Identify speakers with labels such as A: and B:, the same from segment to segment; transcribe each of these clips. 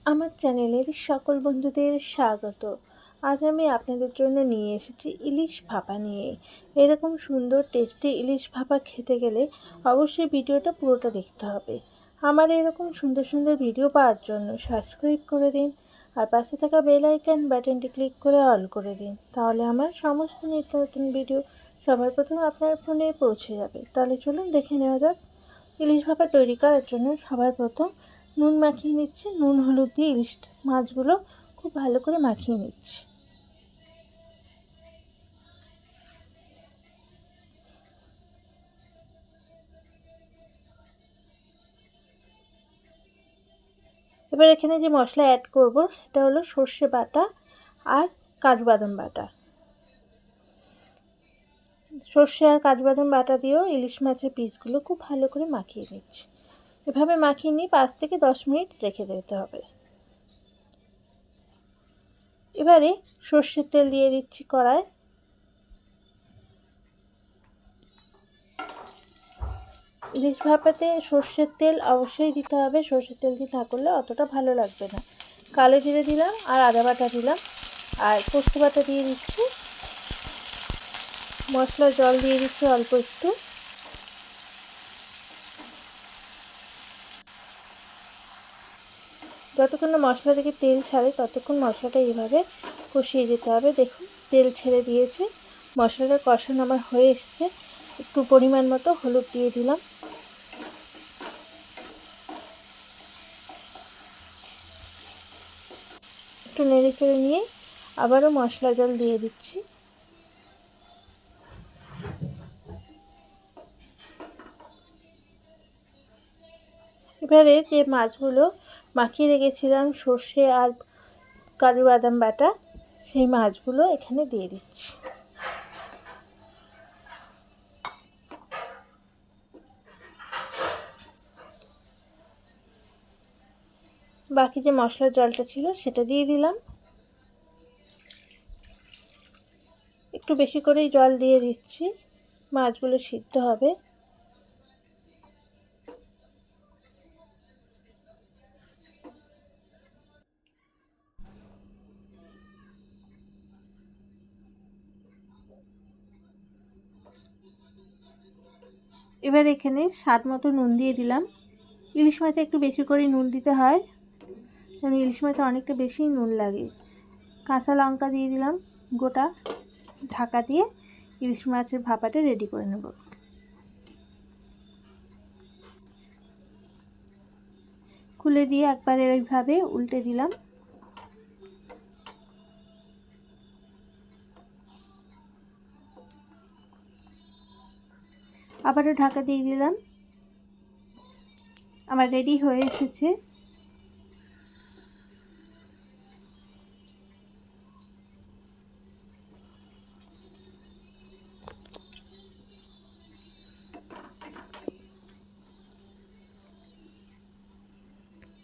A: আমার চ্যানেলের সকল বন্ধুদের স্বাগত। আজ আমি আপনাদের জন্য নিয়ে এসেছি ইলিশ ভাপা নিয়ে। এরকম সুন্দর টেস্টি ইলিশ ভাপা খেতে গেলে অবশ্যই ভিডিওটা পুরোটা দেখতে হবে। আমার এরকম সুন্দর সুন্দর ভিডিও পাওয়ার জন্য সাবস্ক্রাইব করে দিন আর পাশে থাকা বেল আইকন বাটনটি ক্লিক করে অল করে দিন, তাহলে আমার সমস্ত নিত্য নতুন ভিডিও সবার প্রথম আপনার ফোনে পৌঁছে যাবে। তাহলে চলুন দেখে নেওয়া যাক। ইলিশ ভাপা তৈরি করার জন্য সবার প্রথম নুন মাখিয়ে নিচ্ছি। নুন হলুদ দিয়ে ইলিশ মাছগুলো খুব ভালো করে মাখিয়ে নিচ্ছি। এবার এখানে যে মশলা অ্যাড করব সেটা হলো সর্ষে বাটা আর কাজু বাদাম বাটা। সর্ষে আর কাজু বাদাম বাটা দিয়েও ইলিশ মাছের পিসগুলো খুব ভালো করে মাখিয়ে নিচ্ছি। এভাবে মাখিয়ে নিয়ে 5 থেকে 10 মিনিট রেখে দিতে হবে। এবারে সর্ষের তেল দিয়ে দিচ্ছি কড়ায়। ইলিশ ভাপাতে সর্ষের তেল অবশ্যই দিতে হবে, সর্ষের তেল দিয়ে না করলে অতটা ভালো লাগবে না। কালো জিরে দিলাম আর আদা বাটা দিলাম আর পোস্ত বাটা দিয়ে দিচ্ছি। মশলার জল দিয়ে দিচ্ছি অল্প একটু। যতক্ষণ না মশলা থেকে তেল ছাড়ে ততক্ষণ মশলাটা এইভাবে কষিয়ে যেতে হবে। দেখুন তেল ছেড়ে দিয়েছে, মশলাটা কষানো আমার হয়ে এসছে। একটু পরিমাণ মতো হলুদ দিয়ে দিলাম। একটু নেড়ে চেড়ে নিয়ে আবারও মশলা জল দিয়ে দিচ্ছি। এবারে যে মাছগুলো মাখিয়ে রেখেছিলাম সর্ষে আর কাজু বাদাম বাটা, সেই মাছগুলো এখানে দিয়ে দিচ্ছি। বাকি যে মশলার জলটা ছিল সেটা দিয়ে দিলাম। একটু বেশি করেই জল দিয়ে দিচ্ছি, মাছগুলো সিদ্ধ হবে। এবার এখানে স্বাদ মতো নুন দিয়ে দিলাম। ইলিশ মাছে একটু বেশি করে নুন দিতে হয়, কারণ ইলিশ মাছে অনেকটা বেশি নুন লাগে। কাঁচা লঙ্কা দিয়ে দিলাম গোটা। ঢাকা দিয়ে ইলিশ মাছের ভাপাটা রেডি করে নেব। খুলে দিয়ে একবার এইভাবে উল্টে দিলাম। আবারও ঢাকা দিয়ে দিলাম। আমার রেডি হয়ে এসেছে।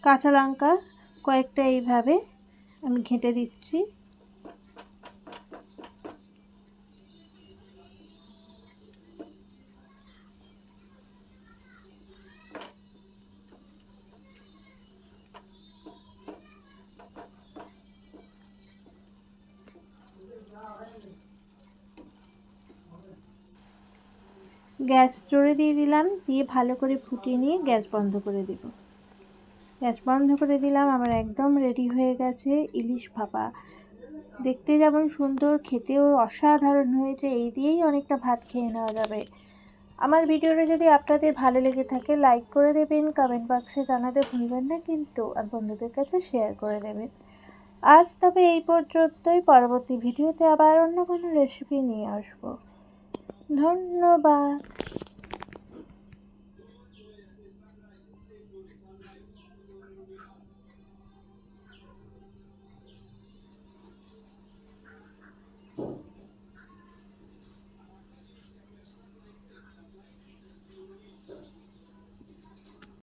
A: কাঁচা লঙ্কা কয়েকটা এইভাবে আমি ঘেঁটে দিচ্ছি। গ্যাস জোরে দিয়ে দিলাম, দিয়ে ভালো করে ফুটিয়ে নিয়ে গ্যাস বন্ধ করে দেব। গ্যাস বন্ধ করে দিলাম। আমার একদম রেডি হয়ে গেছে ইলিশ ভাপা। দেখতে যেমন সুন্দর, খেতেও অসাধারণ হয়েছে। এই দিয়েই অনেকটা ভাত খেয়ে নেওয়া যাবে। আমার ভিডিওটা যদি আপনাদের ভালো লেগে থাকে লাইক করে দেবেন, কমেন্ট বক্সে জানাতে ভুলবেন না কিন্তু, আর বন্ধুদের কাছে শেয়ার করে দেবেন। আজ তবে এই পর্যন্তই। পরবর্তী ভিডিওতে আবার অন্য কোনো রেসিপি নিয়ে আসবো। ধন্যবাদ।